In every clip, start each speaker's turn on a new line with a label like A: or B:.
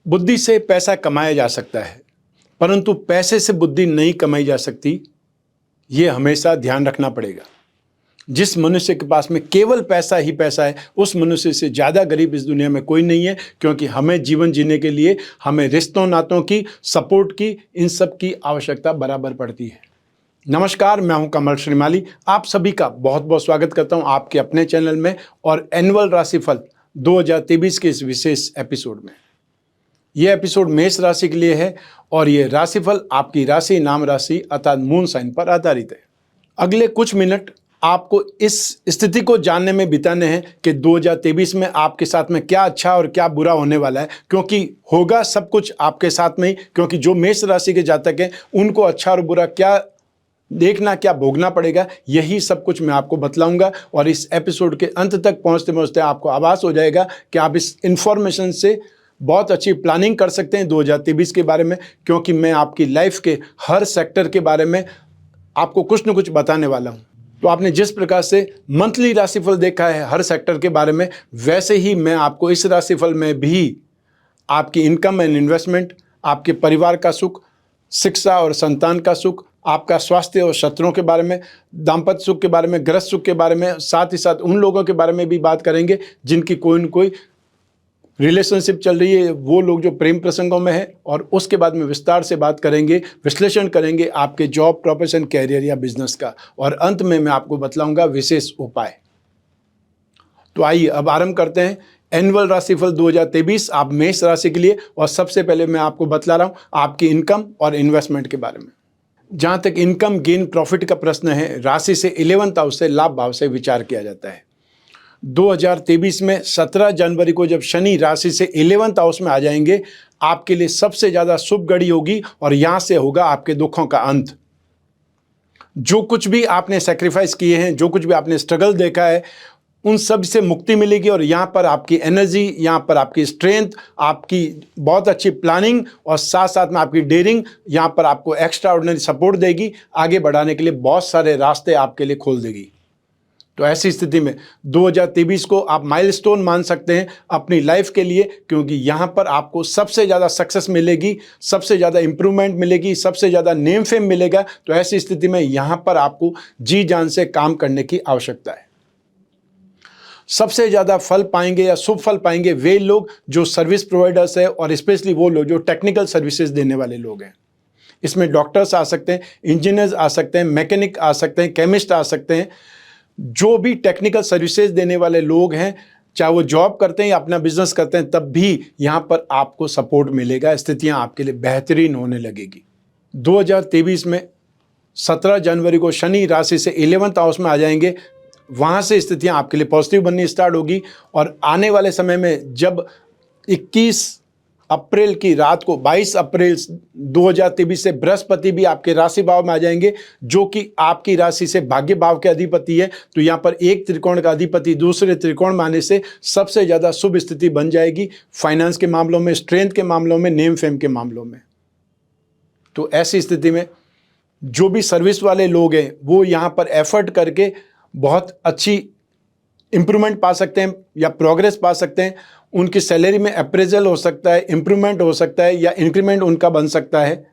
A: बुद्धि से पैसा कमाया जा सकता है, परंतु पैसे से बुद्धि नहीं कमाई जा सकती। ये हमेशा ध्यान रखना पड़ेगा। जिस मनुष्य के पास में केवल पैसा ही पैसा है, उस मनुष्य से ज़्यादा गरीब इस दुनिया में कोई नहीं है, क्योंकि हमें जीवन जीने के लिए हमें रिश्तों नातों की, सपोर्ट की, इन सब की आवश्यकता बराबर पड़ती है। नमस्कार, मैं हूं कमल श्रीमाली। आप सभी का बहुत बहुत स्वागत करता हूं आपके अपने चैनल में और एनुअल राशिफल 2023 के इस विशेष एपिसोड में। यह एपिसोड मेष राशि के लिए है और ये राशिफल आपकी राशि, नाम राशि अर्थात मून साइन पर आधारित है। अगले कुछ मिनट आपको इस स्थिति को जानने में बिताने हैं कि 2023 में आपके साथ में क्या अच्छा और क्या बुरा होने वाला है, क्योंकि होगा सब कुछ आपके साथ में ही। क्योंकि जो मेष राशि के जातक हैं उनको अच्छा और बुरा क्या देखना, क्या भोगना पड़ेगा, यही सब कुछ मैं आपको बतलाऊंगा। और इस एपिसोड के अंत तक पहुंचते पहुंचते आपको आभास हो जाएगा कि आप इस इंफॉर्मेशन से बहुत अच्छी प्लानिंग कर सकते हैं 2023 के बारे में, क्योंकि मैं आपकी लाइफ के हर सेक्टर के बारे में आपको कुछ न कुछ बताने वाला हूं। तो आपने जिस प्रकार से मंथली राशिफल देखा है हर सेक्टर के बारे में, वैसे ही मैं आपको इस राशिफल में भी आपकी इनकम एंड इन्वेस्टमेंट, आपके परिवार का सुख, शिक्षा और संतान का सुख, आपका स्वास्थ्य और शत्रुओं के बारे में, दाम्पत्य सुख के बारे में, गृहस्थ सुख के बारे में, साथ ही साथ उन लोगों के बारे में भी बात करेंगे जिनकी कोई न कोई रिलेशनशिप चल रही है, वो लोग जो प्रेम प्रसंगों में है। और उसके बाद में विस्तार से बात करेंगे, विश्लेषण करेंगे आपके जॉब, प्रोफेशन, कैरियर या बिजनेस का। और अंत में मैं आपको बतलाऊंगा विशेष उपाय। तो आइए अब आरंभ करते हैं एनुअल राशिफल 2023 आप मेष राशि के लिए। और सबसे पहले मैं आपको बतला रहा हूं आपकी इनकम और इन्वेस्टमेंट के बारे में। जहां तक इनकम, गेन, प्रॉफिट का प्रश्न है, राशि से 11th हाउस से, लाभ भाव से विचार किया जाता है। 2023 में 17 जनवरी को जब शनि राशि से 11th हाउस में आ जाएंगे, आपके लिए सबसे ज़्यादा शुभ घड़ी होगी और यहाँ से होगा आपके दुखों का अंत। जो कुछ भी आपने सेक्रीफाइस किए हैं, जो कुछ भी आपने स्ट्रगल देखा है, उन सब से मुक्ति मिलेगी। और यहाँ पर आपकी एनर्जी, यहाँ पर आपकी स्ट्रेंथ, आपकी बहुत अच्छी प्लानिंग और साथ साथ में आपकी डेयरिंग यहाँ पर आपको एक्स्ट्रा ऑर्डिनरी सपोर्ट देगी। आगे बढ़ाने के लिए बहुत सारे रास्ते आपके लिए खोल देगी। तो ऐसी स्थिति में 2023 को आप माइलस्टोन मान सकते हैं अपनी लाइफ के लिए, क्योंकि यहाँ पर आपको सबसे ज़्यादा सक्सेस मिलेगी, सबसे ज़्यादा इंप्रूवमेंट मिलेगी, सबसे ज़्यादा नेम फेम मिलेगा। तो ऐसी स्थिति में यहाँ पर आपको जी जान से काम करने की आवश्यकता है। सबसे ज़्यादा फल पाएंगे या शुभ फल पाएंगे वे लोग जो सर्विस प्रोवाइडर्स है, और स्पेशली वो लोग जो टेक्निकल सर्विसेज देने वाले लोग हैं। इसमें डॉक्टर्स आ सकते हैं, इंजीनियर्स आ सकते हैं, मैकेनिक आ सकते हैं, केमिस्ट आ सकते हैं। जो भी टेक्निकल सर्विसेज देने वाले लोग हैं, चाहे वो जॉब करते हैं या अपना बिजनेस करते हैं, तब भी यहाँ पर आपको सपोर्ट मिलेगा। स्थितियाँ आपके लिए बेहतरीन होने लगेगी। 2023 में 17 जनवरी को शनि राशि से 11th हाउस में आ जाएंगे। वहाँ से स्थितियाँ आपके लिए पॉजिटिव बननी स्टार्ट होगी। और आने वाले समय में जब 21 अप्रैल की रात को, 22 अप्रैल 2023 से बृहस्पति भी आपके राशि भाव में आ जाएंगे, जो कि आपकी राशि से भाग्य भाव के अधिपति है। तो यहाँ पर एक त्रिकोण का अधिपति दूसरे त्रिकोण में आने से सबसे ज़्यादा शुभ स्थिति बन जाएगी, फाइनेंस के मामलों में, स्ट्रेंथ के मामलों में, नेम फेम के मामलों में। तो ऐसी स्थिति में जो भी सर्विस वाले लोग हैं वो यहाँ पर एफर्ट करके बहुत अच्छी इंप्रूवमेंट पा सकते हैं या प्रोग्रेस पा सकते हैं। उनकी सैलरी में अप्रेजल हो सकता है, इंप्रूवमेंट हो सकता है या इंक्रीमेंट उनका बन सकता है।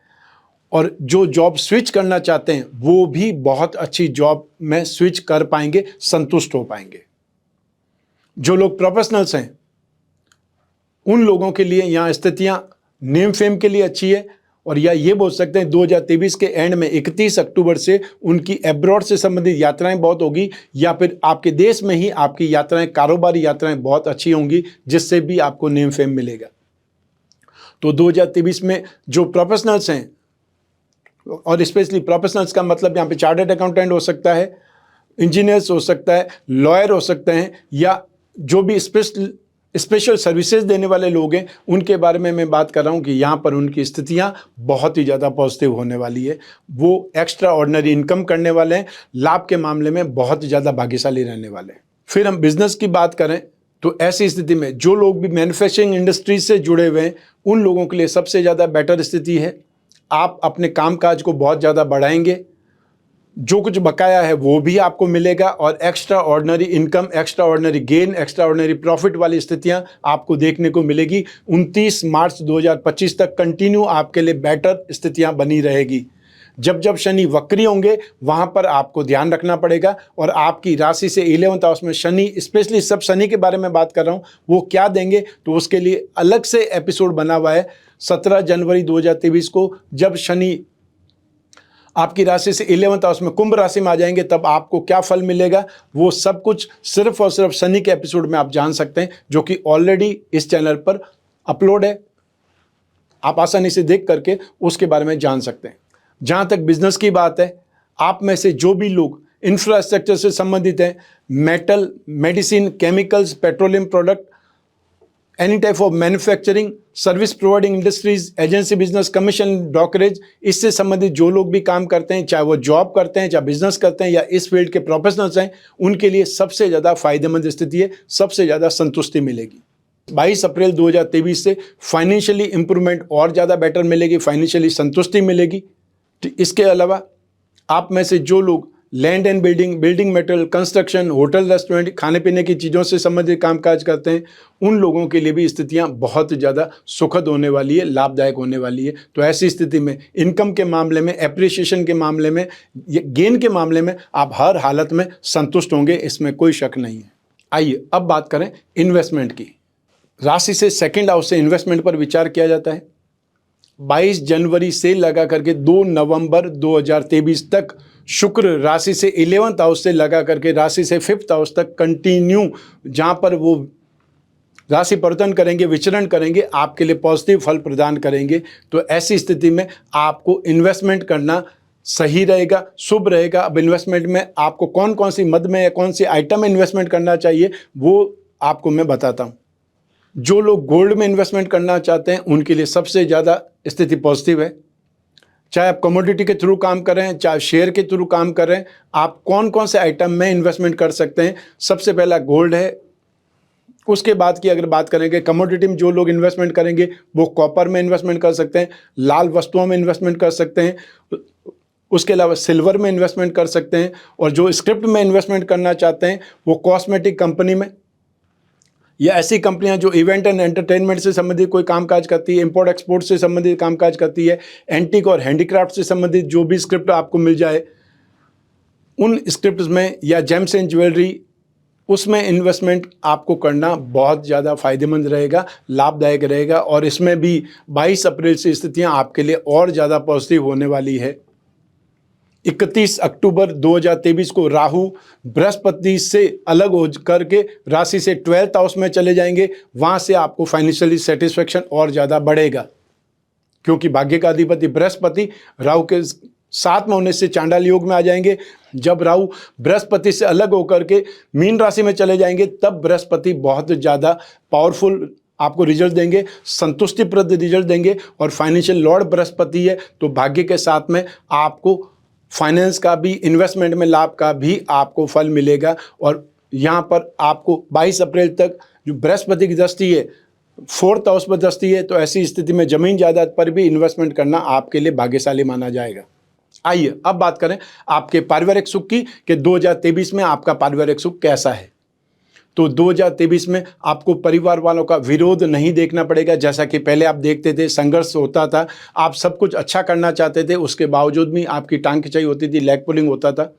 A: और जो जॉब स्विच करना चाहते हैं वो भी बहुत अच्छी जॉब में स्विच कर पाएंगे, संतुष्ट हो पाएंगे। जो लोग प्रोफेशनल्स हैं उन लोगों के लिए यहाँ स्थितियाँ नेम फेम के लिए अच्छी है। और या ये बोल सकते हैं 2023 के एंड में 31 अक्टूबर से उनकी एब्रॉड से संबंधित यात्राएं बहुत होगी, या फिर आपके देश में ही आपकी यात्राएं, कारोबारी यात्राएं बहुत अच्छी होंगी, जिससे भी आपको नेम फेम मिलेगा। तो 2023 में जो प्रोफेशनल्स हैं, और स्पेशली प्रोफेशनल्स का मतलब यहाँ पे चार्टर्ड अकाउंटेंट हो सकता है, इंजीनियर्स हो सकता है, लॉयर हो सकते हैं, या जो भी स्पेशल सर्विसेज देने वाले लोग हैं, उनके बारे में मैं बात कर रहा हूं कि यहाँ पर उनकी स्थितियाँ बहुत ही ज़्यादा पॉजिटिव होने वाली है। वो एक्स्ट्रा ऑर्डिनरी इनकम करने वाले हैं, लाभ के मामले में बहुत ही ज़्यादा भाग्यशाली रहने वाले हैं। फिर हम बिजनेस की बात करें तो ऐसी स्थिति में जो लोग भी मैन्युफैक्चरिंग इंडस्ट्री से जुड़े हुए हैं उन लोगों के लिए सबसे ज़्यादा बेटर स्थिति है। आप अपने कामकाज को बहुत ज़्यादा बढ़ाएंगे, जो कुछ बकाया है वो भी आपको मिलेगा और extra ordinary income, extra ordinary gain, extra ordinary profit वाली स्थितियां आपको देखने को मिलेगी। 29 मार्च 2025 तक कंटिन्यू आपके लिए बेटर स्थितियां बनी रहेगी। जब जब शनि वक्री होंगे वहां पर आपको ध्यान रखना पड़ेगा। और आपकी राशि से 11th हाउस में शनि, स्पेशली सब शनि के बारे में बात कर रहा हूं, वो क्या देंगे तो उसके लिए अलग से एपिसोड बना हुआ है। 17 जनवरी 2023 को जब शनि आपकी राशि से 11th हाउस में कुंभ राशि में आ जाएंगे तब आपको क्या फल मिलेगा, वो सब कुछ सिर्फ और सिर्फ शनि के एपिसोड में आप जान सकते हैं, जो कि ऑलरेडी इस चैनल पर अपलोड है। आप आसानी से देख करके उसके बारे में जान सकते हैं। जहाँ तक बिजनेस की बात है, आप में से जो भी लोग इंफ्रास्ट्रक्चर से संबंधित हैं, metal, medicine, chemicals, petroleum product, any type of manufacturing, service providing industries, agency business, commission, brokerage, इससे संबंधित जो लोग भी काम करते हैं, चाहे वो जॉब करते हैं, चाहे बिजनेस करते हैं या इस फील्ड के प्रोफेशनल्स हैं, उनके लिए सबसे ज़्यादा फायदेमंद स्थिति है, सबसे ज़्यादा संतुष्टि मिलेगी। 22 अप्रैल 2023 से फाइनेंशियली इंप्रूवमेंट और ज़्यादा बेटर मिलेगी, फाइनेंशियली संतुष्टि मिलेगी। इसके अलावा आप में से जो लोग land and building, building material, construction, hotel, restaurant, खाने पीने की चीज़ों से संबंधित कामकाज करते हैं, उन लोगों के लिए भी स्थितियां बहुत ज़्यादा सुखद होने वाली है, लाभदायक होने वाली है। तो ऐसी स्थिति में इनकम के मामले में, एप्रिसिएशन के मामले में, गेन के मामले में आप हर हालत में संतुष्ट होंगे, इसमें कोई शक नहीं है। आइए अब बात करें इन्वेस्टमेंट की। राशि से 2nd हाउस से इन्वेस्टमेंट पर विचार किया जाता है। 22 जनवरी से लगा करके 2 नवंबर 2023 तक शुक्र राशि से 11th हाउस से लगा करके राशि से 5th हाउस तक कंटिन्यू जहां पर वो राशि परिवर्तन करेंगे, विचरण करेंगे, आपके लिए पॉजिटिव फल प्रदान करेंगे। तो ऐसी स्थिति में आपको इन्वेस्टमेंट करना सही रहेगा, शुभ रहेगा। अब इन्वेस्टमेंट में आपको कौन कौन सी मद में या कौन सी आइटम में इन्वेस्टमेंट करना चाहिए वो आपको मैं बताता हूँ। जो लोग गोल्ड में इन्वेस्टमेंट करना चाहते हैं उनके लिए सबसे ज़्यादा स्थिति पॉजिटिव है। चाहे आप कमोडिटी के थ्रू काम कर रहे हैं, चाहे शेयर के थ्रू काम कर रहे हैं, आप कौन कौन से आइटम में इन्वेस्टमेंट कर सकते हैं। सबसे पहला गोल्ड है। उसके बाद की अगर बात करेंगे, कमोडिटी में जो लोग इन्वेस्टमेंट करेंगे वो कॉपर में इन्वेस्टमेंट कर सकते हैं, लाल वस्तुओं में इन्वेस्टमेंट कर सकते हैं, उसके अलावा सिल्वर में इन्वेस्टमेंट कर सकते हैं। और जो स्क्रिप्ट में इन्वेस्टमेंट करना चाहते हैं वो कॉस्मेटिक कंपनी में या ऐसी कंपनियां जो इवेंट एंड एंटरटेनमेंट से संबंधित कोई कामकाज करती है, इंपोर्ट एक्सपोर्ट से संबंधित कामकाज करती है, एंटीक और हैंडीक्राफ्ट से संबंधित जो भी स्क्रिप्ट आपको मिल जाए उन स्क्रिप्ट में, या जेम्स एंड ज्वेलरी, उसमें इन्वेस्टमेंट आपको करना बहुत ज़्यादा फायदेमंद रहेगा, लाभदायक रहेगा। और इसमें भी 22 अप्रैल से स्थितियां आपके लिए और ज़्यादा पॉजिटिव होने वाली है। 31 अक्टूबर 2023 को राहु बृहस्पति से अलग हो करके राशि से 12th हाउस में चले जाएंगे। वहां से आपको फाइनेंशियली सेटिस्फेक्शन और ज़्यादा बढ़ेगा, क्योंकि भाग्य का अधिपति बृहस्पति राहु के साथ में होने से चांडाल योग में आ जाएंगे। जब राहु बृहस्पति से अलग होकर के मीन राशि में चले जाएंगे तब बृहस्पति बहुत ज़्यादा पावरफुल आपको रिजल्ट देंगे, संतुष्टिप्रद रिजल्ट देंगे। और फाइनेंशियल लॉर्ड बृहस्पति है तो भाग्य के साथ में आपको फाइनेंस का भी, इन्वेस्टमेंट में लाभ का भी आपको फल मिलेगा। और यहाँ पर आपको 22 अप्रैल तक जो बृहस्पति की दृष्टि है 4th हाउस पर दृष्टि है, तो ऐसी स्थिति में जमीन जायदाद पर भी इन्वेस्टमेंट करना आपके लिए भाग्यशाली माना जाएगा। आइए अब बात करें आपके पारिवारिक सुख की कि 2023 में आपका पारिवारिक सुख कैसा है। तो 2023 में आपको परिवार वालों का विरोध नहीं देखना पड़ेगा। जैसा कि पहले आप देखते थे संघर्ष होता था, आप सब कुछ अच्छा करना चाहते थे, उसके बावजूद भी आपकी टांग खिंचाई होती थी, लेग पुलिंग होता था।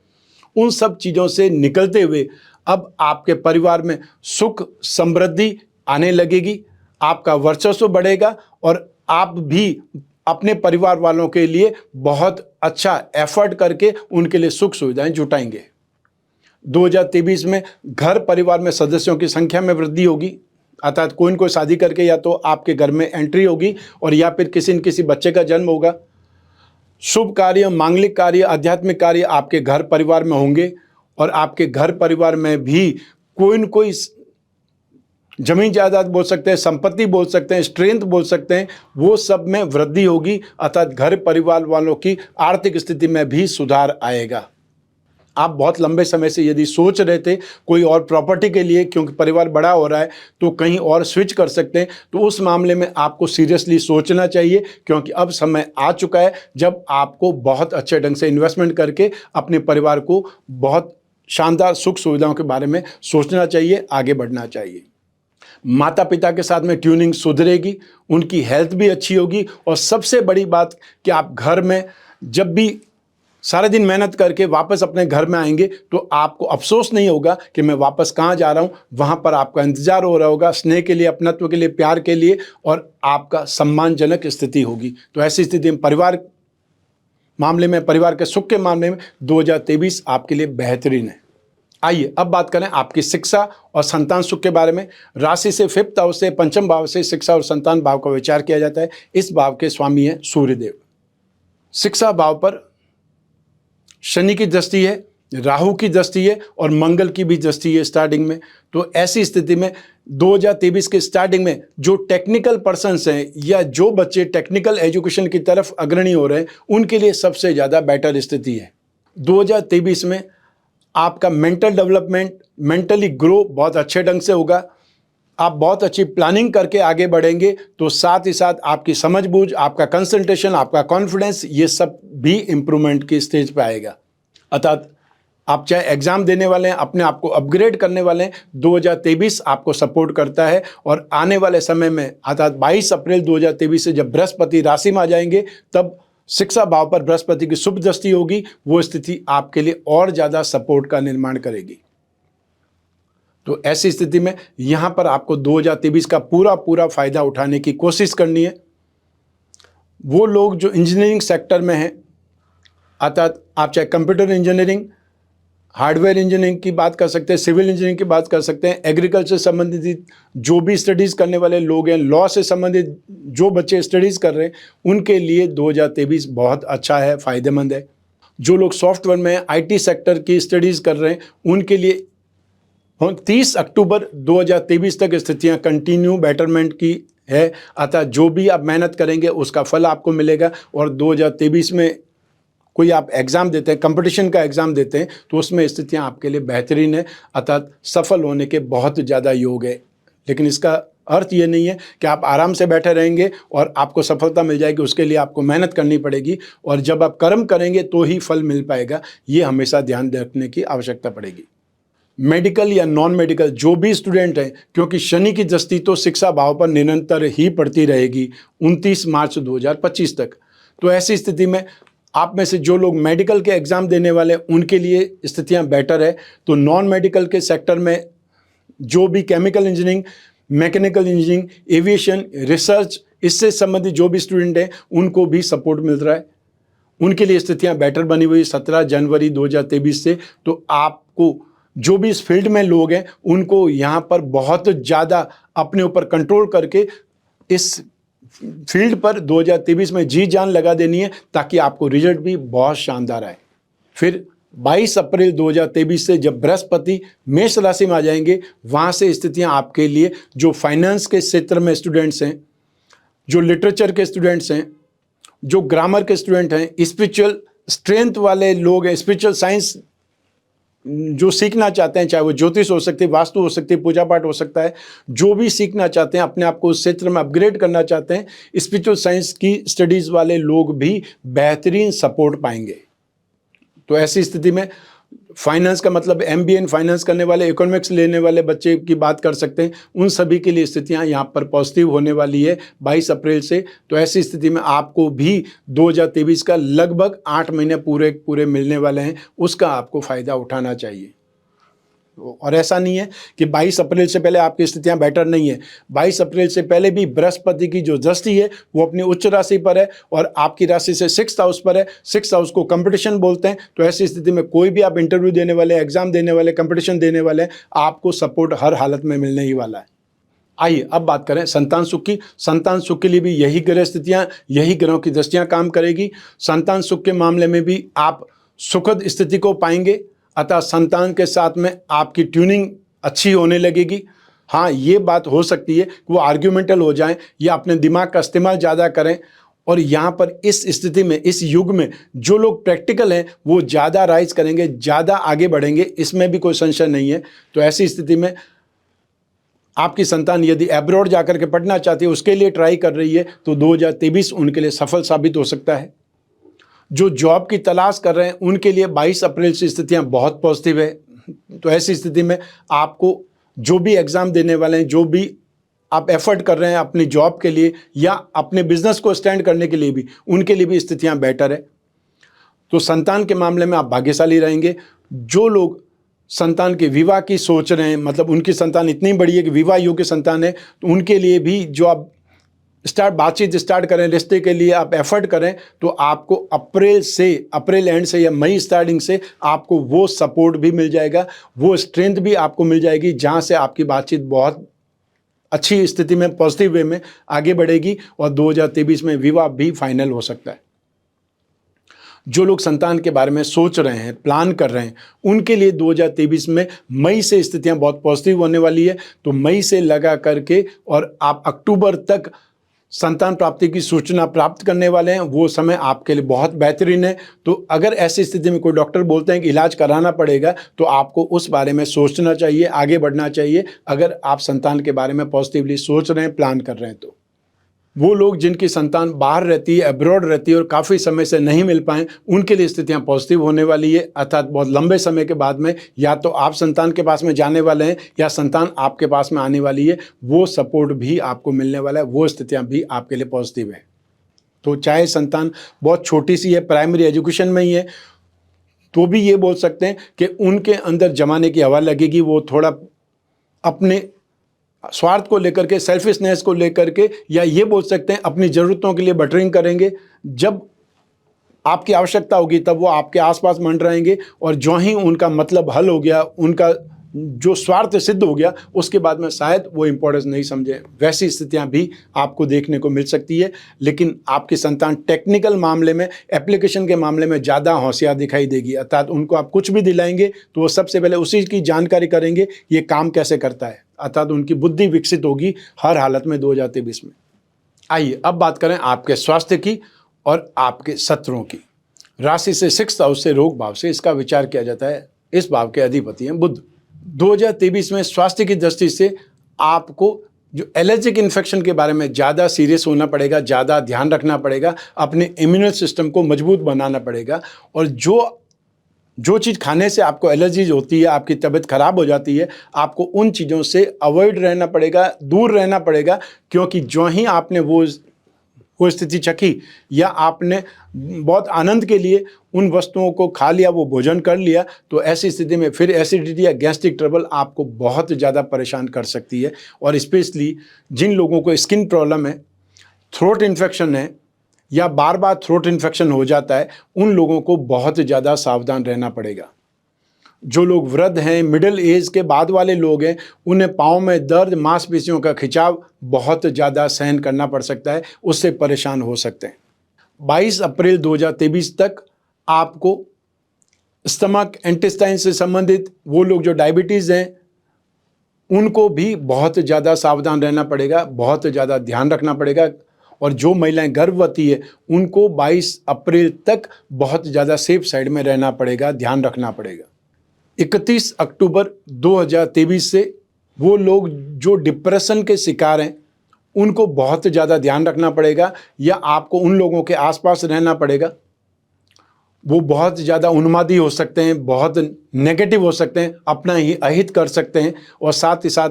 A: उन सब चीज़ों से निकलते हुए अब आपके परिवार में सुख समृद्धि आने लगेगी, आपका वर्चस्व बढ़ेगा और आप भी अपने परिवार वालों के लिए बहुत अच्छा एफर्ट करके उनके लिए सुख सुविधाएं जुटाएंगे। 2023 में घर परिवार में सदस्यों की संख्या में वृद्धि होगी, अर्थात कोई न कोई शादी करके या तो आपके घर में एंट्री होगी और या फिर किसी न किसी बच्चे का जन्म होगा। शुभ कार्य, मांगलिक कार्य, आध्यात्मिक कार्य आपके घर परिवार में होंगे और आपके घर परिवार में भी कोई न कोई जमीन जायदाद बोल सकते हैं, संपत्ति बोल सकते हैं, स्ट्रेंथ बोल सकते हैं, वो सब में वृद्धि होगी, अर्थात घर परिवार वालों की आर्थिक स्थिति में भी सुधार आएगा। आप बहुत लंबे समय से यदि सोच रहे थे कोई और प्रॉपर्टी के लिए, क्योंकि परिवार बड़ा हो रहा है तो कहीं और स्विच कर सकते हैं, तो उस मामले में आपको सीरियसली सोचना चाहिए, क्योंकि अब समय आ चुका है जब आपको बहुत अच्छे ढंग से इन्वेस्टमेंट करके अपने परिवार को बहुत शानदार सुख सुविधाओं के बारे में सोचना चाहिए, आगे बढ़ना चाहिए। माता पिता के साथ में ट्यूनिंग सुधरेगी, उनकी हेल्थ भी अच्छी होगी, और सबसे बड़ी बात कि आप घर में जब भी सारे दिन मेहनत करके वापस अपने घर में आएंगे तो आपको अफसोस नहीं होगा कि मैं वापस कहाँ जा रहा हूँ। वहाँ पर आपका इंतजार हो रहा होगा, स्नेह के लिए, अपनत्व के लिए, प्यार के लिए, और आपका सम्मानजनक स्थिति होगी। तो ऐसी स्थिति में परिवार के सुख के मामले में 2023 आपके लिए बेहतरीन है। आइए अब बात करें आपकी शिक्षा और संतान सुख के बारे में। राशि से 5th हाउस से, पंचम भाव से शिक्षा और संतान भाव का विचार किया जाता है। इस भाव के स्वामी है सूर्यदेव। शिक्षा भाव पर शनि की दृष्टि है, राहु की दृष्टि है और मंगल की भी दृष्टि है स्टार्टिंग में। तो ऐसी स्थिति में 2023 के स्टार्टिंग में जो टेक्निकल पर्सन्स हैं या जो बच्चे टेक्निकल एजुकेशन की तरफ अग्रणी हो रहे हैं, उनके लिए सबसे ज़्यादा बेटर स्थिति है। 2023 में आपका मेंटल डेवलपमेंट, मेंटली ग्रो बहुत अच्छे ढंग से होगा। आप बहुत अच्छी प्लानिंग करके आगे बढ़ेंगे, तो साथ ही साथ आपकी समझबूझ, आपका कंसंट्रेशन, आपका कॉन्फिडेंस, ये सब भी इम्प्रूवमेंट की स्टेज पे आएगा। अर्थात आप चाहे एग्ज़ाम देने वाले हैं, अपने आप को अपग्रेड करने वाले हैं, 2023 आपको सपोर्ट करता है। और आने वाले समय में अर्थात 22 अप्रैल 2023 से जब बृहस्पति राशि में आ जाएंगे, तब शिक्षा भाव पर बृहस्पति की शुभ दृष्टि होगी। वो स्थिति आपके लिए और ज़्यादा सपोर्ट का निर्माण करेगी। तो ऐसी स्थिति में यहाँ पर आपको 2023 का पूरा फायदा उठाने की कोशिश करनी है। वो लोग जो इंजीनियरिंग सेक्टर में हैं, अर्थात आप चाहे कंप्यूटर इंजीनियरिंग, हार्डवेयर इंजीनियरिंग की बात कर सकते हैं, सिविल इंजीनियरिंग की बात कर सकते हैं, एग्रीकल्चर से संबंधित जो भी स्टडीज़ करने वाले लोग हैं, लॉ से संबंधित जो बच्चे स्टडीज़ कर रहे हैं, उनके लिए 2023 बहुत अच्छा है, फ़ायदेमंद है। जो लोग सॉफ्टवेयर में, IT सेक्टर की स्टडीज़ कर रहे हैं, उनके लिए 30 अक्टूबर 2023 तक स्थितियां कंटिन्यू बेटरमेंट की है। अतः जो भी आप मेहनत करेंगे उसका फल आपको मिलेगा। और 2023 में कोई आप एग्ज़ाम देते हैं, कंपटीशन का एग्ज़ाम देते हैं, तो उसमें स्थितियां आपके लिए बेहतरीन है, अर्थात सफल होने के बहुत ज़्यादा योग है। लेकिन इसका अर्थ ये नहीं है कि आप आराम से बैठे रहेंगे और आपको सफलता मिल जाएगी। उसके लिए आपको मेहनत करनी पड़ेगी, और जब आप कर्म करेंगे तो ही फल मिल पाएगा। ये हमेशा ध्यान रखने की आवश्यकता पड़ेगी। मेडिकल या नॉन मेडिकल जो भी स्टूडेंट हैं, क्योंकि शनि की दृष्टि तो शिक्षा भाव पर निरंतर ही पड़ती रहेगी 29 मार्च 2025 तक। तो ऐसी स्थिति में आप में से जो लोग मेडिकल के एग्ज़ाम देने वाले हैं, उनके लिए स्थितियां बेटर है। तो नॉन मेडिकल के सेक्टर में जो भी chemical engineering, mechanical engineering, aviation, research, इससे संबंधित जो भी स्टूडेंट हैं, उनको भी सपोर्ट मिल रहा है। उनके लिए स्थितियां बेटर बनी हुई 17 जनवरी 2023 से। तो आपको जो भी इस फील्ड में लोग हैं, उनको यहाँ पर बहुत ज़्यादा अपने ऊपर कंट्रोल करके इस फील्ड पर 2023 में जी जान लगा देनी है, ताकि आपको रिजल्ट भी बहुत शानदार आए। फिर 22 अप्रैल 2023 से जब बृहस्पति मेष राशि में आ जाएंगे, वहाँ से स्थितियाँ आपके लिए जो फाइनेंस के क्षेत्र में स्टूडेंट्स हैं, जो लिटरेचर के स्टूडेंट्स हैं, जो ग्रामर के स्टूडेंट हैं, स्पिरिचुअल स्ट्रेंथ वाले लोग हैं, स्पिरिचुअल साइंस जो सीखना चाहते हैं, चाहे वो ज्योतिष हो सकती है, वास्तु हो सकती है, पूजा पाठ हो सकता है, जो भी सीखना चाहते हैं, अपने आप को उस क्षेत्र में अपग्रेड करना चाहते हैं, स्पिरिचुअल साइंस की स्टडीज़ वाले लोग भी बेहतरीन सपोर्ट पाएंगे। तो ऐसी स्थिति में फाइनेंस का मतलब MBA इन फाइनेंस करने वाले, इकोनॉमिक्स लेने वाले बच्चे की बात कर सकते हैं, उन सभी के लिए स्थितियां यहाँ पर पॉजिटिव होने वाली है 22 अप्रैल से। तो ऐसी स्थिति में आपको भी 2023 का लगभग 8 महीने पूरे मिलने वाले हैं, उसका आपको फ़ायदा उठाना चाहिए। और ऐसा नहीं है कि 22 अप्रैल से पहले आपकी स्थितियां बेटर नहीं है। 22 अप्रैल से पहले भी बृहस्पति की जो दृष्टि है वो अपनी उच्च राशि पर है और आपकी राशि से 6th हाउस पर है। 6th हाउस को कंपटीशन बोलते हैं। तो ऐसी स्थिति में कोई भी आप इंटरव्यू देने वाले, एग्जाम देने वाले, कंपटीशन देने वाले, आपको सपोर्ट हर हालत में मिलने ही वाला है। आइए अब बात करें संतान सुख की। संतान सुख के लिए भी यही ग्रह स्थितियां, यही ग्रहों की दृष्टियां काम करेगी। संतान सुख के मामले में भी आप सुखद स्थिति को पाएंगे, अतः संतान के साथ में आपकी ट्यूनिंग अच्छी होने लगेगी। हाँ, ये बात हो सकती है कि वो आर्ग्यूमेंटल हो जाएं या अपने दिमाग का इस्तेमाल ज़्यादा करें और यहाँ पर इस स्थिति में, इस युग में जो लोग प्रैक्टिकल हैं वो ज़्यादा राइज करेंगे, ज़्यादा आगे बढ़ेंगे, इसमें भी कोई संशय नहीं है। तो ऐसी स्थिति में आपकी संतान यदि एब्रॉड जाकर के पढ़ना चाहती है, उसके लिए ट्राई कर रही है, तो 2023 उनके लिए सफल साबित हो सकता है। जो जॉब की तलाश कर रहे हैं उनके लिए 22 अप्रैल से स्थितियां बहुत पॉजिटिव है। तो ऐसी स्थिति में आपको जो भी एग्ज़ाम देने वाले हैं, जो भी आप एफर्ट कर रहे हैं अपनी जॉब के लिए या अपने बिजनेस को स्टैंड करने के लिए भी, उनके लिए भी स्थितियां बेटर है। तो संतान के मामले में आप भाग्यशाली रहेंगे। जो लोग संतान के विवाह की सोच रहे हैं, मतलब उनकी संतान इतनी बड़ी है कि विवाह योग्य संतान है, तो उनके लिए भी जो आप बातचीत स्टार्ट करें, रिश्ते के लिए आप एफर्ट करें, तो आपको अप्रैल एंड से या मई स्टार्टिंग से आपको वो सपोर्ट भी मिल जाएगा, वो स्ट्रेंथ भी आपको मिल जाएगी, जहाँ से आपकी बातचीत बहुत अच्छी स्थिति में, पॉजिटिव वे में आगे बढ़ेगी और 2023 में विवाह भी फाइनल हो सकता है। जो लोग संतान के बारे में सोच रहे हैं, प्लान कर रहे हैं, उनके लिए 2023 में मई से स्थितियां बहुत पॉजिटिव होने वाली है। तो मई से लगा करके और आप अक्टूबर तक संतान प्राप्ति की सूचना प्राप्त करने वाले हैं, वो समय आपके लिए बहुत बेहतरीन है। तो अगर ऐसी स्थिति में कोई डॉक्टर बोलते हैं कि इलाज कराना पड़ेगा, तो आपको उस बारे में सोचना चाहिए, आगे बढ़ना चाहिए। अगर आप संतान के बारे में पॉजिटिवली सोच रहे हैं, प्लान कर रहे हैं, तो वो लोग जिनकी संतान बाहर रहती है, अब्रॉड रहती है और काफ़ी समय से नहीं मिल पाए, उनके लिए स्थितियां पॉजिटिव होने वाली है। अर्थात बहुत लंबे समय के बाद में या तो आप संतान के पास में जाने वाले हैं या संतान आपके पास में आने वाली है, वो सपोर्ट भी आपको मिलने वाला है, वो स्थितियां भी आपके लिए पॉजिटिव है। तो चाहे संतान बहुत छोटी सी है, प्राइमरी एजुकेशन में ही है, तो भी ये बोल सकते हैं कि उनके अंदर जमाने की हवा लगेगी। वो थोड़ा अपने स्वार्थ को लेकर के, सेल्फिशनेस को लेकर के, या ये बोल सकते हैं अपनी ज़रूरतों के लिए बटरिंग करेंगे। जब आपकी आवश्यकता होगी तब वो आपके आसपास मंडराएंगे, और जो ही उनका मतलब हल हो गया, उनका जो स्वार्थ सिद्ध हो गया, उसके बाद में शायद वो इम्पोर्टेंस नहीं समझे। वैसी स्थितियां भी आपको देखने को मिल सकती है। लेकिन आपकी संतान टेक्निकल मामले में, एप्लीकेशन के मामले में ज़्यादा होशियार दिखाई देगी। अर्थात उनको आप कुछ भी दिलाएंगे तो वो सबसे पहले उसी की जानकारी करेंगे, ये काम कैसे करता है। अर्थात उनकी बुद्धि विकसित होगी हर हालत में 2023 में। आइए अब बात करें आपके स्वास्थ्य की और आपके शत्रुओं की। राशि से 6th हाउस से, रोग भाव से इसका विचार किया जाता है। इस भाव के अधिपति हैं बुध। 2023 में स्वास्थ्य की दृष्टि से आपको जो एलर्जिक इन्फेक्शन के बारे में ज़्यादा सीरियस होना पड़ेगा, ज़्यादा ध्यान रखना पड़ेगा, अपने इम्यून सिस्टम को मजबूत बनाना पड़ेगा। और जो चीज़ खाने से आपको एलर्जीज होती है, आपकी तबीयत खराब हो जाती है, आपको उन चीज़ों से अवॉइड रहना पड़ेगा, दूर रहना पड़ेगा। क्योंकि जो ही आपने वो स्थिति चखी या आपने बहुत आनंद के लिए उन वस्तुओं को खा लिया, वो भोजन कर लिया, तो ऐसी स्थिति में फिर एसिडिटी या गैस्ट्रिक ट्रबल आपको बहुत ज़्यादा परेशान कर सकती है। और स्पेशली जिन लोगों को स्किन प्रॉब्लम है, थ्रोट इन्फेक्शन है या बार बार थ्रोट इन्फेक्शन हो जाता है, उन लोगों को बहुत ज़्यादा सावधान रहना पड़ेगा। जो लोग वृद्ध हैं, मिडिल एज के बाद वाले लोग हैं, उन्हें पाँव में दर्द, मांसपेशियों का खिंचाव बहुत ज़्यादा सहन करना पड़ सकता है, उससे परेशान हो सकते हैं। 22 अप्रैल 2023 तक आपको स्टमक, इंटेस्टाइन से संबंधित वो लोग जो डायबिटीज़ हैं, उनको भी बहुत ज़्यादा सावधान रहना पड़ेगा, बहुत ज़्यादा ध्यान रखना पड़ेगा। और जो महिलाएं गर्भवती है, उनको 22 अप्रैल तक बहुत ज़्यादा सेफ साइड में रहना पड़ेगा, ध्यान रखना पड़ेगा। 31 अक्टूबर 2023 से वो लोग जो डिप्रेशन के शिकार हैं, उनको बहुत ज़्यादा ध्यान रखना पड़ेगा, या आपको उन लोगों के आसपास रहना पड़ेगा। वो बहुत ज़्यादा उन्मादी हो सकते हैं, बहुत नेगेटिव हो सकते हैं, अपना ही अहित कर सकते हैं। और साथ ही साथ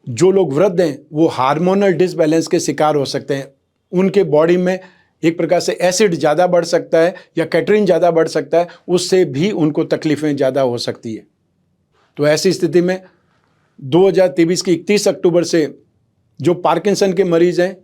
A: जो लोग वृद्ध हैं, वो हार्मोनल डिसबैलेंस के शिकार हो सकते हैं। उनके बॉडी में एक प्रकार से एसिड ज़्यादा बढ़ सकता है या कैटरिन ज़्यादा बढ़ सकता है, उससे भी उनको तकलीफ़ें ज़्यादा हो सकती है। तो ऐसी स्थिति में 2023 की 31 अक्टूबर से जो पार्किंसन के मरीज़ हैं,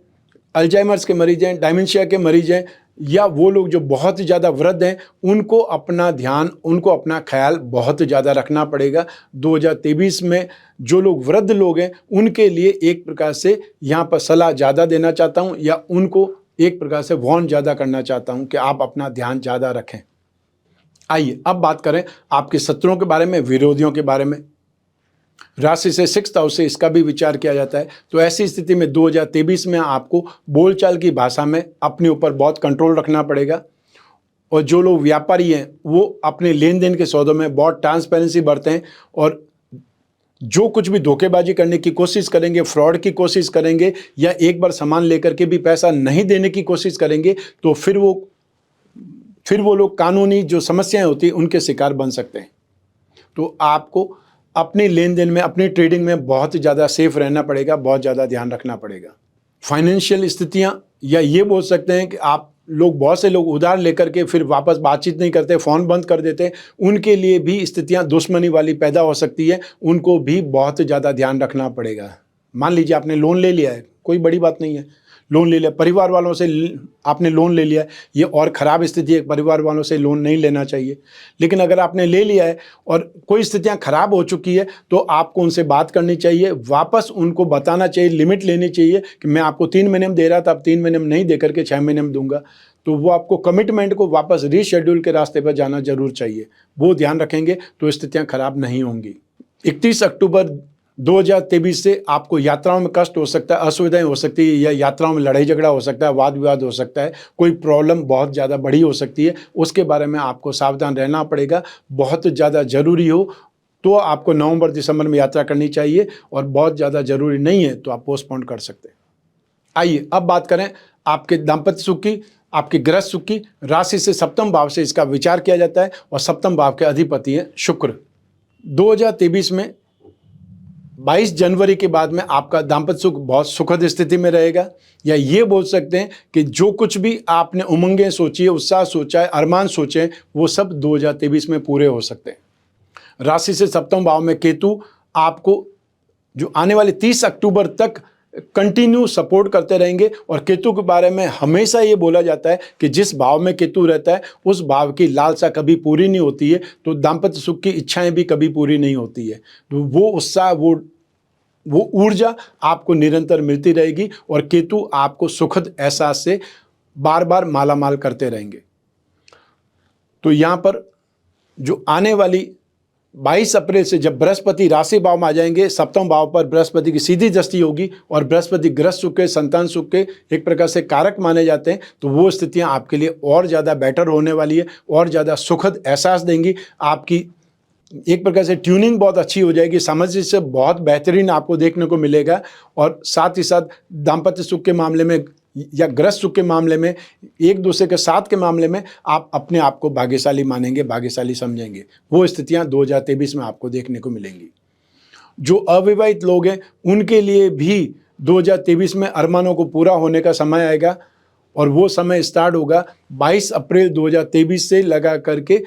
A: अल्जाइमर्स के मरीज़ हैं, डायमेंशिया के मरीज़ हैं, या वो लोग जो बहुत ज़्यादा वृद्ध हैं, उनको अपना ध्यान, उनको अपना ख्याल बहुत ज़्यादा रखना पड़ेगा। 2023 में जो लोग वृद्ध लोग हैं, उनके लिए एक प्रकार से यहाँ पर सलाह ज़्यादा देना चाहता हूँ, या उनको एक प्रकार से वार्न ज़्यादा करना चाहता हूँ कि आप अपना ध्यान ज़्यादा रखें। आइए अब बात करें आपके शत्रुओं के बारे में, विरोधियों के बारे में। राशि से 6th हाउस से इसका भी विचार किया जाता है। तो ऐसी स्थिति में 2023 में आपको बोलचाल की भाषा में अपने ऊपर बहुत कंट्रोल रखना पड़ेगा। और जो लोग व्यापारी हैं वो अपने लेन देन के सौदों में बहुत ट्रांसपेरेंसी बरतें, और जो कुछ भी धोखेबाजी करने की कोशिश करेंगे, फ्रॉड की कोशिश करेंगे, या एक बार सामान लेकर के भी पैसा नहीं देने की कोशिश करेंगे, तो फिर वो लोग कानूनी जो समस्याएं होती हैं उनके शिकार बन सकते हैं। तो आपको अपने लेन देन में, अपनी ट्रेडिंग में बहुत ही ज़्यादा सेफ रहना पड़ेगा, बहुत ज़्यादा ध्यान रखना पड़ेगा। फाइनेंशियल स्थितियाँ, या ये बोल सकते हैं कि बहुत से लोग उधार लेकर के फिर वापस बातचीत नहीं करते, फ़ोन बंद कर देते, उनके लिए भी स्थितियां दुश्मनी वाली पैदा हो सकती है, उनको भी बहुत ज़्यादा ध्यान रखना पड़ेगा। मान लीजिए आपने लोन ले लिया है, कोई बड़ी बात नहीं है, लोन ले लिया, परिवार वालों से आपने लोन ले लिया है, ये और ख़राब स्थिति है, परिवार वालों से लोन नहीं लेना चाहिए। लेकिन अगर आपने ले लिया है और कोई स्थितियां ख़राब हो चुकी है, तो आपको उनसे बात करनी चाहिए, वापस उनको बताना चाहिए, लिमिट लेनी चाहिए कि मैं आपको 3 महीने में दे रहा था, अब 3 महीने में नहीं दे करके 6 महीने में दूंगा। तो वो आपको कमिटमेंट को वापस रीशेड्यूल के रास्ते पर जाना जरूर चाहिए। वो ध्यान रखेंगे तो स्थितियाँ खराब नहीं होंगी। 31 अक्टूबर 2023 से आपको यात्राओं में कष्ट हो सकता है, असुविधाएं हो सकती है, या यात्राओं में लड़ाई झगड़ा हो सकता है, वाद विवाद हो सकता है, कोई प्रॉब्लम बहुत ज़्यादा बड़ी हो सकती है, उसके बारे में आपको सावधान रहना पड़ेगा। बहुत ज़्यादा ज़रूरी हो तो आपको नवंबर दिसंबर में यात्रा करनी चाहिए, और बहुत ज़्यादा ज़रूरी नहीं है तो आप पोस्टपोन कर सकते हैं। आइए अब बात करें आपके दाम्पत्य सुख की, आपके गृहस्थ सुख की। राशि से 7वें भाव से इसका विचार किया जाता है, और 7वें भाव के अधिपति हैं शुक्र। 2023 में 22 जनवरी के बाद में आपका दाम्पत्य सुख बहुत सुखद स्थिति में रहेगा, या ये बोल सकते हैं कि जो कुछ भी आपने उमंगें सोची है, उत्साह सोचा है, अरमान सोचे हैं, वो सब 2023 में पूरे हो सकते हैं। राशि से 7वें भाव में केतु आपको जो आने वाले 30 अक्टूबर तक कंटिन्यू सपोर्ट करते रहेंगे। और केतु के बारे में हमेशा ये बोला जाता है कि जिस भाव में केतु रहता है उस भाव की लालसा कभी पूरी नहीं होती है, तो दाम्पत्य सुख की इच्छाएं भी कभी पूरी नहीं होती है। तो वो उत्साह, वो ऊर्जा आपको निरंतर मिलती रहेगी, और केतु आपको सुखद एहसास से बार बार मालामाल करते रहेंगे। तो यहाँ पर जो आने वाली 22 अप्रैल से जब बृहस्पति राशि भाव में आ जाएंगे, 7वें भाव पर बृहस्पति की सीधी दृष्टि होगी, और बृहस्पति गृहस्थ सुख के, संतान सुख के एक प्रकार से कारक माने जाते हैं, तो वो स्थितियां आपके लिए और ज़्यादा बेटर होने वाली है, और ज़्यादा सुखद एहसास देंगी। आपकी एक प्रकार से ट्यूनिंग बहुत अच्छी हो जाएगी, समझ से बहुत बेहतरीन आपको देखने को मिलेगा। और साथ ही साथ दाम्पत्य सुख के मामले में या गृहस्थ सुख के मामले में, एक दूसरे के साथ के मामले में आप अपने आप को भाग्यशाली मानेंगे, भाग्यशाली समझेंगे। वो स्थितियां 2023 में आपको देखने को मिलेंगी। जो अविवाहित लोग हैं उनके लिए भी 2023 में अरमानों को पूरा होने का समय आएगा, और वो समय स्टार्ट होगा 22 अप्रैल 2023 से लगा करके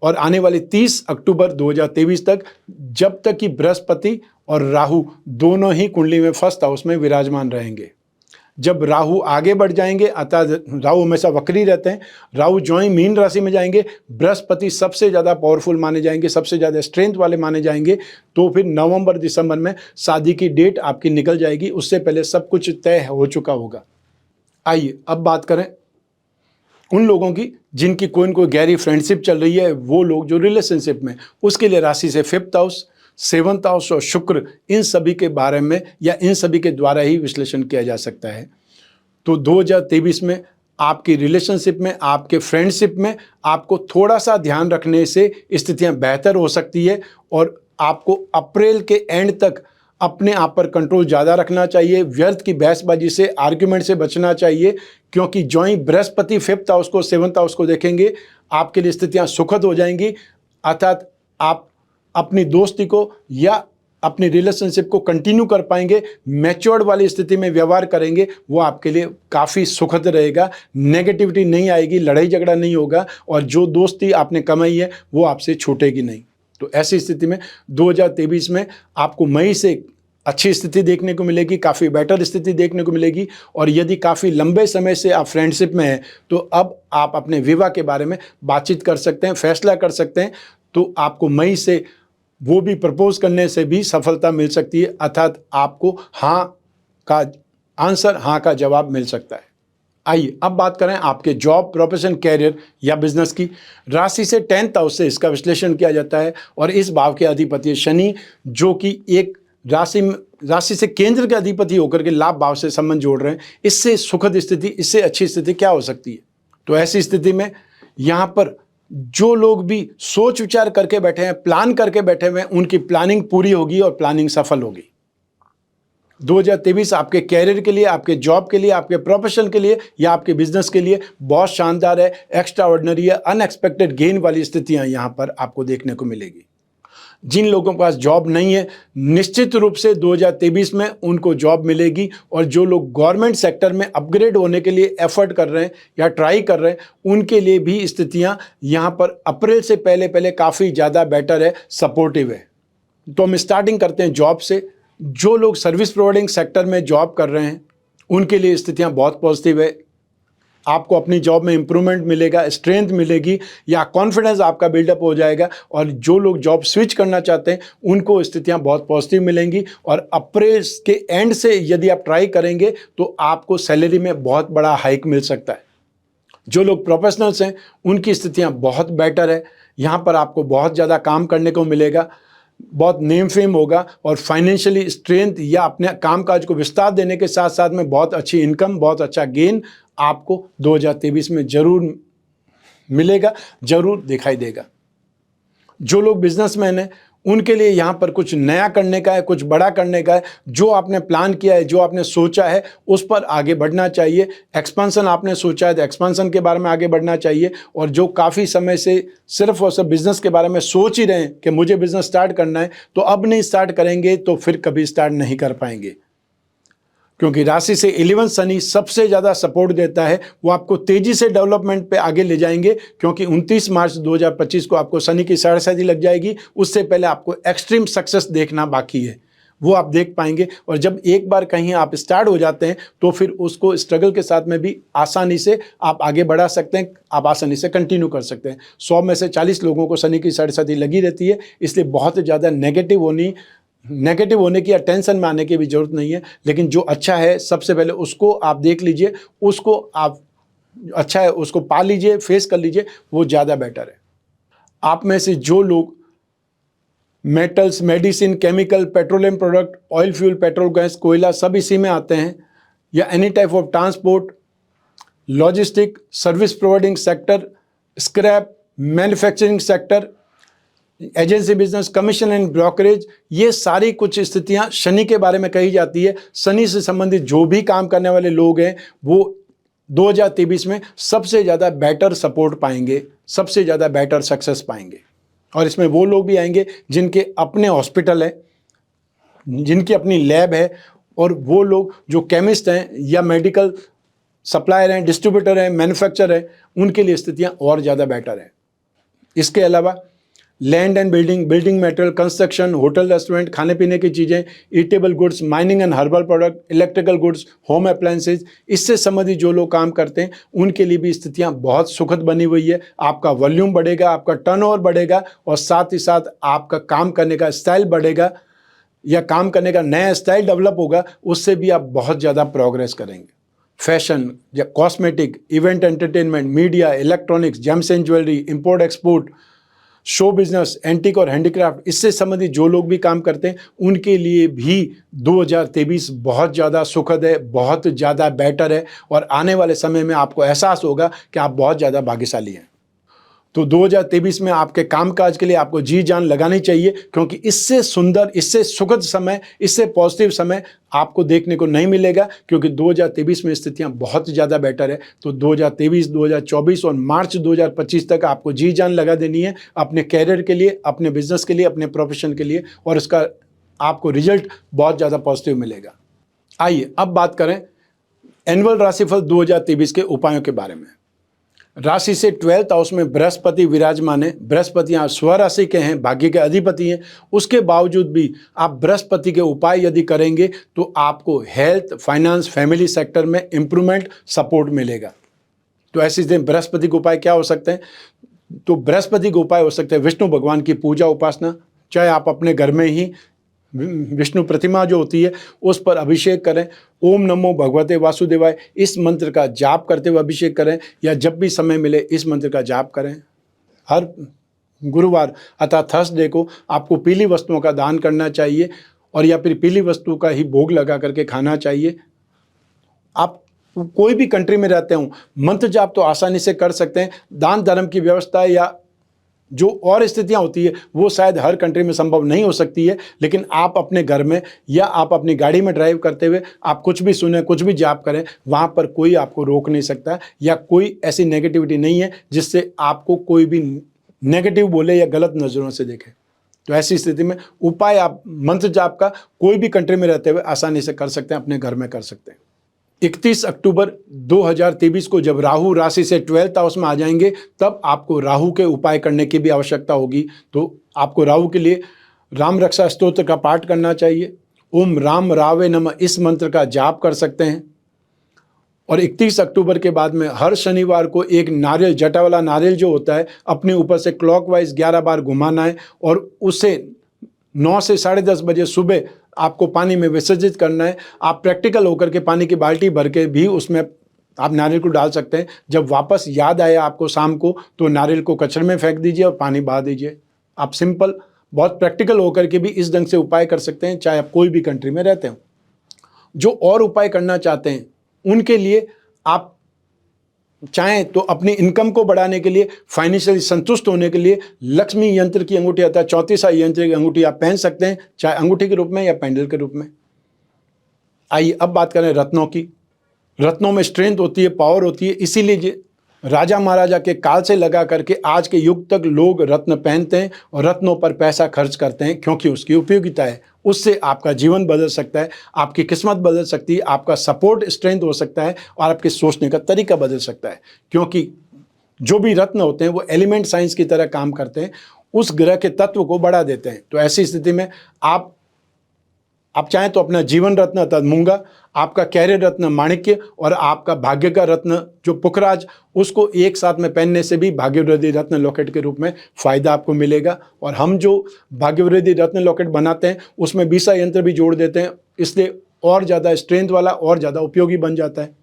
A: और आने वाले 30 अक्टूबर 2023 तक, जब तक कि बृहस्पति और राहु दोनों ही कुंडली में फर्स्ट हाउस में विराजमान रहेंगे। जब राहु आगे बढ़ जाएंगे, अर्थात राहु हमेशा वक्री रहते हैं, राहु जो ही मीन राशि में जाएंगे, बृहस्पति सबसे ज़्यादा पावरफुल माने जाएंगे, सबसे ज़्यादा स्ट्रेंथ वाले माने जाएंगे। तो फिर नवंबर दिसंबर में शादी की डेट आपकी निकल जाएगी, उससे पहले सब कुछ तय हो चुका होगा। आइए अब बात करें उन लोगों की जिनकी कोई न कोई गहरी फ्रेंडशिप चल रही है, वो लोग जो रिलेशनशिप में, उसके लिए राशि से 5th हाउस, 7th हाउस और शुक्र, इन सभी के बारे में या इन सभी के द्वारा ही विश्लेषण किया जा सकता है। तो 2023 में आपकी रिलेशनशिप में, आपके फ्रेंडशिप में आपको थोड़ा सा ध्यान रखने से स्थितियां बेहतर हो सकती है, और आपको अप्रैल के एंड तक अपने आप पर कंट्रोल ज़्यादा रखना चाहिए। व्यर्थ की बहसबाजी से, आर्ग्यूमेंट से बचना चाहिए, क्योंकि जो ही बृहस्पति 5th हाउस को, 7th हाउस को देखेंगे, आपके लिए स्थितियां सुखद हो जाएंगी। अर्थात आप अपनी दोस्ती को या अपनी रिलेशनशिप को कंटिन्यू कर पाएंगे, मैच्योर्ड वाली स्थिति में व्यवहार करेंगे, वो आपके लिए काफ़ी सुखद रहेगा। नेगेटिविटी नहीं आएगी, लड़ाई झगड़ा नहीं होगा, और जो दोस्ती आपने कमाई है वो आपसे छूटेगी नहीं। तो ऐसी स्थिति में 2023 में आपको मई से अच्छी स्थिति देखने को मिलेगी, काफ़ी बेटर स्थिति देखने को मिलेगी। और यदि काफ़ी लंबे समय से आप फ्रेंडशिप में हैं, तो अब आप अपने विवाह के बारे में बातचीत कर सकते हैं, फैसला कर सकते हैं। तो आपको मई से वो भी प्रपोज करने से भी सफलता मिल सकती है, अर्थात आपको हाँ का आंसर, हाँ का जवाब मिल सकता है। आइए अब बात करें आपके जॉब, प्रोफेशन, कैरियर या बिजनेस की। राशि से 10th हाउस से इसका विश्लेषण किया जाता है और इस भाव के अधिपति शनि, जो कि एक राशि से केंद्र के अधिपति होकर के लाभ भाव से संबंध जोड़ रहे हैं। इससे सुखद स्थिति, इससे अच्छी स्थिति क्या हो सकती है? तो ऐसी स्थिति में यहाँ पर जो लोग भी सोच विचार करके बैठे हैं, प्लान करके बैठे हुए हैं, उनकी प्लानिंग पूरी होगी और प्लानिंग सफल होगी। 2023 आपके कैरियर के लिए, आपके जॉब के लिए, आपके प्रोफेशन के लिए या आपके बिजनेस के लिए बहुत शानदार है, एक्स्ट्रा ऑर्डिनरी है, अनएक्सपेक्टेड गेन वाली स्थितियां यहां पर आपको देखने को मिलेगी। जिन लोगों के पास जॉब नहीं है, निश्चित रूप से 2023 में उनको जॉब मिलेगी। और जो लोग गवर्नमेंट सेक्टर में अपग्रेड होने के लिए एफर्ट कर रहे हैं या ट्राई कर रहे हैं, उनके लिए भी स्थितियां यहां पर अप्रैल से पहले पहले काफ़ी ज़्यादा बेटर है, सपोर्टिव है। तो हम स्टार्टिंग करते हैं जॉब से। जो लोग सर्विस प्रोवाइडिंग सेक्टर में जॉब कर रहे हैं, उनके लिए स्थितियां बहुत पॉजिटिव है। आपको अपनी जॉब में इंप्रूवमेंट मिलेगा, स्ट्रेंथ मिलेगी या कॉन्फिडेंस आपका बिल्डअप हो जाएगा। और जो लोग जॉब स्विच करना चाहते हैं, उनको स्थितियां बहुत पॉजिटिव मिलेंगी। और अप्रैल के एंड से यदि आप ट्राई करेंगे तो आपको सैलरी में बहुत बड़ा हाइक मिल सकता है। जो लोग प्रोफेशनल्स हैं, उनकी स्थितियां बहुत बेटर है। यहाँ पर आपको बहुत ज़्यादा काम करने को मिलेगा, बहुत नेम फेम होगा और फाइनेंशियली स्ट्रेंथ या अपने कामकाज को विस्तार देने के साथ साथ में बहुत अच्छी इनकम, बहुत अच्छा गेन आपको 2023 में जरूर मिलेगा, जरूर दिखाई देगा। जो लोग बिजनेसमैन हैं, उनके लिए यहाँ पर कुछ नया करने का है, कुछ बड़ा करने का है। जो आपने प्लान किया है, जो आपने सोचा है, उस पर आगे बढ़ना चाहिए। एक्सपेंशन आपने सोचा है तो एक्सपेंशन के बारे में आगे बढ़ना चाहिए। और जो काफ़ी समय से सिर्फ और सिर्फ बिजनेस के बारे में सोच ही रहे हैं कि मुझे बिजनेस स्टार्ट करना है, तो अब नहीं स्टार्ट करेंगे तो फिर कभी स्टार्ट नहीं कर पाएंगे। क्योंकि राशि से 11 शनि सबसे ज़्यादा सपोर्ट देता है, वो आपको तेज़ी से डेवलपमेंट पे आगे ले जाएंगे। क्योंकि 29 मार्च 2025 को आपको शनि की साढ़े लग जाएगी। उससे पहले आपको एक्सट्रीम सक्सेस देखना बाकी है, वो आप देख पाएंगे। और जब एक बार कहीं आप स्टार्ट हो जाते हैं तो फिर उसको स्ट्रगल के साथ में भी आसानी से आप आगे बढ़ा सकते हैं, आप आसानी से कंटिन्यू कर सकते हैं। 100 में से 40 लोगों को शनि की साढ़े लगी रहती है, इसलिए बहुत ज़्यादा नेगेटिव होने की या टेंशन में आने की भी जरूरत नहीं है। लेकिन जो अच्छा है सबसे पहले उसको आप देख लीजिए, उसको आप अच्छा है उसको पा लीजिए, फेस कर लीजिए, वो ज़्यादा बेटर है। आप में से जो लोग metals, medicine, chemical, petroleum product, oil fuel, petrol, gas, कोयला सब इसी में आते हैं, या any type of transport, logistic, service providing sector, scrap, manufacturing sector, agency business, commission and brokerage, ये सारी कुछ स्थितियां शनि के बारे में कही जाती है। शनि से संबंधित जो भी काम करने वाले लोग हैं, वो 2023 में सबसे ज़्यादा बेटर सपोर्ट पाएंगे, सबसे ज़्यादा बेटर सक्सेस पाएंगे। और इसमें वो लोग भी आएंगे जिनके अपने हॉस्पिटल है, जिनकी अपनी लैब है, और वो लोग जो केमिस्ट हैं या मेडिकल सप्लायर हैं, डिस्ट्रीब्यूटर हैं, मैन्युफैक्चरर हैं, उनके लिए स्थितियां और ज़्यादा बेटर है। इसके अलावा land and building material, construction, hotel, restaurant, खाने पीने की चीज़ें, eatable goods, mining and herbal product, electrical goods, home appliances, इससे संबंधित जो लोग काम करते हैं, उनके लिए भी स्थितियां बहुत सुखद बनी हुई है। आपका वॉल्यूम बढ़ेगा, आपका टर्नओवर बढ़ेगा और साथ ही साथ आपका काम करने का स्टाइल बढ़ेगा या काम करने का नया स्टाइल डेवलप होगा, उससे भी आप बहुत ज़्यादा प्रोग्रेस करेंगे। फैशन या cosmetic, event entertainment, media, electronics, James and jewellery, import export, show business, antique और हैंडीक्राफ्ट, इससे संबंधित जो लोग भी काम करते हैं, उनके लिए भी 2023 बहुत ज़्यादा सुखद है, बहुत ज़्यादा बेटर है। और आने वाले समय में आपको एहसास होगा कि आप बहुत ज़्यादा भाग्यशाली हैं। तो 2023 में आपके कामकाज के लिए आपको जी जान लगानी चाहिए, क्योंकि इससे सुंदर, इससे सुखद समय, इससे पॉजिटिव समय आपको देखने को नहीं मिलेगा। क्योंकि 2023 में स्थितियां बहुत ज़्यादा बेटर है। तो 2023, 2024 और मार्च 2025 तक आपको जी जान लगा देनी है अपने कैरियर के लिए, अपने बिजनेस के लिए, अपने प्रोफेशन के लिए, और इसका आपको रिजल्ट बहुत ज़्यादा पॉजिटिव मिलेगा। आइए अब बात करें एनुअल राशिफल 2023 के उपायों के बारे में। राशि से 12th हाउस में बृहस्पति विराजमान है। बृहस्पति यहाँ स्वराशि के हैं, भाग्य के अधिपति हैं। उसके बावजूद भी आप बृहस्पति के उपाय यदि करेंगे तो आपको हेल्थ, फाइनेंस, फैमिली सेक्टर में इंप्रूवमेंट, सपोर्ट मिलेगा। तो ऐसे दिन बृहस्पति के उपाय क्या हो सकते हैं? तो बृहस्पति के उपाय हो सकते हैं विष्णु भगवान की पूजा उपासना, चाहे आप अपने घर में ही विष्णु प्रतिमा जो होती है उस पर अभिषेक करें। ओम नमो भगवते वासुदेवाय इस मंत्र का जाप करते हुए अभिषेक करें, या जब भी समय मिले इस मंत्र का जाप करें। हर गुरुवार अर्थात थर्सडे को आपको पीली वस्तुओं का दान करना चाहिए, और या फिर पीली वस्तु का ही भोग लगा करके खाना चाहिए। आप कोई भी कंट्री में रहते हो, मंत्र जाप तो आसानी से कर सकते हैं। दान धर्म की व्यवस्था या जो और स्थितियां होती है वो शायद हर कंट्री में संभव नहीं हो सकती है, लेकिन आप अपने घर में या आप अपनी गाड़ी में ड्राइव करते हुए आप कुछ भी सुने, कुछ भी जाप करें, वहाँ पर कोई आपको रोक नहीं सकता, या कोई ऐसी नेगेटिविटी नहीं है जिससे आपको कोई भी नेगेटिव बोले या गलत नज़रों से देखे। तो ऐसी स्थिति में उपाय आप मंत्र जाप का कोई भी कंट्री में रहते हुए आसानी से कर सकते हैं, अपने घर में कर सकते हैं। 31 अक्टूबर 2023 को जब राहु राशि से 12th हाउस में आ जाएंगे, तब आपको राहु के उपाय करने की भी आवश्यकता होगी। तो आपको राहु के लिए राम रक्षा स्तोत्र का पाठ करना चाहिए। ओम राम रावे नमः इस मंत्र का जाप कर सकते हैं। और 31 अक्टूबर के बाद में हर शनिवार को एक नारियल, जटा वाला नारियल जो होता है, अपने ऊपर से क्लॉकवाइज 11 बार घुमाना है, और उसे 9 से 10:30 बजे सुबह आपको पानी में विसर्जित करना है। आप प्रैक्टिकल होकर के पानी की बाल्टी भर के भी उसमें आप नारियल को डाल सकते हैं। जब वापस याद आया आपको शाम को, तो नारियल को कचरे में फेंक दीजिए और पानी बहा दीजिए। आप सिंपल, बहुत प्रैक्टिकल होकर के भी इस ढंग से उपाय कर सकते हैं, चाहे आप कोई भी कंट्री में रहते हो। जो और उपाय करना चाहते हैं उनके लिए आप चाहें तो अपनी इनकम को बढ़ाने के लिए, फाइनेंशियली संतुष्ट होने के लिए लक्ष्मी यंत्र की अंगूठी आता है, 34 यंत्र की अंगूठी आप पहन सकते हैं, चाहे अंगूठी के रूप में या पैंडल के रूप में। आइए अब बात करें रत्नों की। रत्नों में स्ट्रेंथ होती है, पावर होती है, इसीलिए राजा महाराजा के काल से लगा करके आज के युग तक लोग रत्न पहनते हैं और रत्नों पर पैसा खर्च करते हैं, क्योंकि उसकी उपयोगिता है। उससे आपका जीवन बदल सकता है, आपकी किस्मत बदल सकती है, आपका सपोर्ट स्ट्रेंथ हो सकता है, और आपके सोचने का तरीका बदल सकता है। क्योंकि जो भी रत्न होते हैं वो एलिमेंट साइंस की तरह काम करते हैं, उस ग्रह के तत्व को बढ़ा देते हैं। तो ऐसी स्थिति में आप चाहें तो अपना जीवन रत्न अर्थात मूंगा, आपका कैरियर रत्न माणिक्य, और आपका भाग्य का रत्न जो पुखराज, उसको एक साथ में पहनने से भी भाग्यवृद्धि रत्न लॉकेट के रूप में फायदा आपको मिलेगा। और हम जो भाग्यवृद्धि रत्न लॉकेट बनाते हैं उसमें 20 यंत्र भी जोड़ देते हैं, इसलिए और ज़्यादा स्ट्रेंथ वाला और ज़्यादा उपयोगी बन जाता है।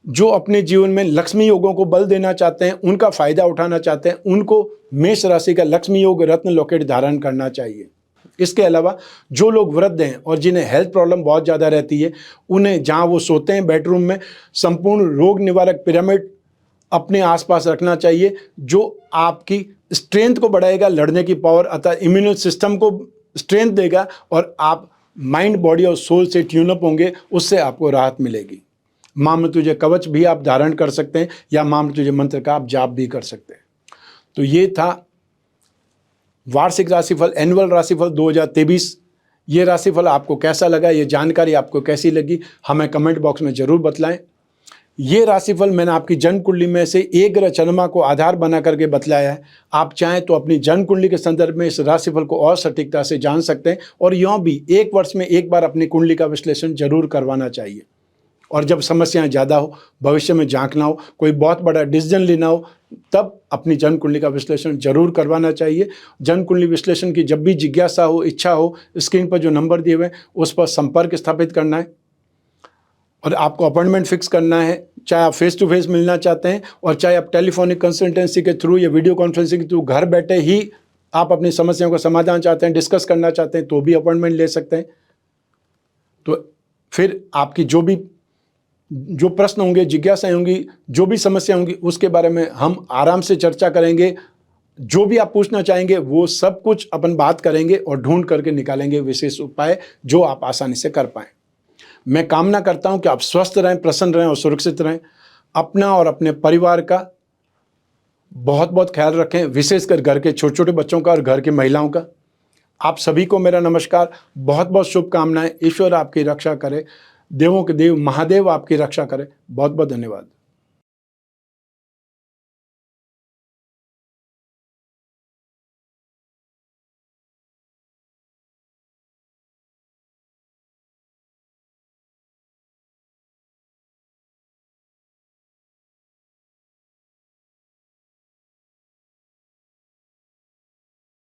A: जो अपने जीवन में लक्ष्मी योगों को बल देना चाहते हैं, उनका फायदा उठाना चाहते हैं, उनको मेष राशि का लक्ष्मी योग रत्न लॉकेट धारण करना चाहिए। इसके अलावा जो लोग वृद्ध हैं और जिन्हें हेल्थ प्रॉब्लम बहुत ज़्यादा रहती है, उन्हें जहां वो सोते हैं बेडरूम में संपूर्ण रोग निवारक पिरामिड अपने आसपास रखना चाहिए, जो आपकी स्ट्रेंथ को बढ़ाएगा, लड़ने की पावर अर्थात इम्यून सिस्टम को स्ट्रेंथ देगा, और आप माइंड, बॉडी और सोल से ट्यून अप होंगे, उससे आपको राहत मिलेगी। माँ मृत्युंजय कवच भी आप धारण कर सकते हैं, या माँ मृत्युंजय मंत्र का आप जाप भी कर सकते हैं। तो ये था वार्षिक राशिफल, एनुअल राशिफल 2023। ये राशिफल आपको कैसा लगा, ये जानकारी आपको कैसी लगी, हमें कमेंट बॉक्स में ज़रूर बतलाएं। ये राशिफल मैंने आपकी जन्म कुंडली में से एक ग्रह चंद्रमा को आधार बना करके बतलाया है। आप चाहें तो अपनी जन्म कुंडली के संदर्भ में इस राशिफल को और सटीकता से जान सकते हैं, और यूँ भी 1 वर्ष में एक बार अपनी कुंडली का विश्लेषण जरूर करवाना चाहिए। और जब समस्याएं ज़्यादा हो, भविष्य में झांकना हो, कोई बहुत बड़ा डिसीजन लेना हो, तब अपनी जन्म कुंडली का विश्लेषण जरूर करवाना चाहिए। जन्म कुंडली विश्लेषण की जब भी जिज्ञासा हो, इच्छा हो, स्क्रीन पर जो नंबर दिए हुए हैं उस पर संपर्क स्थापित करना है, और आपको अपॉइंटमेंट फिक्स करना है। चाहे आप फेस टू फेस मिलना चाहते हैं, और चाहे आप टेलीफोनिक कंसल्टेंसी के थ्रू या वीडियो कॉन्फ्रेंसिंग के थ्रू घर बैठे ही आप अपनी समस्याओं का समाधान चाहते हैं, डिस्कस करना चाहते हैं, तो भी अपॉइंटमेंट ले सकते हैं। तो फिर आपकी जो प्रश्न होंगे, जिज्ञासाएं होंगी, जो भी समस्या होंगी, उसके बारे में हम आराम से चर्चा करेंगे। जो भी आप पूछना चाहेंगे वो सब कुछ अपन बात करेंगे और ढूंढ करके निकालेंगे विशेष उपाय जो आप आसानी से कर पाएं। मैं कामना करता हूं कि आप स्वस्थ रहें, प्रसन्न रहें और सुरक्षित रहें। अपना और अपने परिवार का बहुत बहुत ख्याल रखें, विशेषकर घर के छोटे छोटे बच्चों का और घर की महिलाओं का। आप सभी को मेरा नमस्कार, बहुत बहुत शुभकामनाएं। ईश्वर आपकी रक्षा करे, देवों के देव महादेव आपकी रक्षा करे। बहुत बहुत धन्यवाद।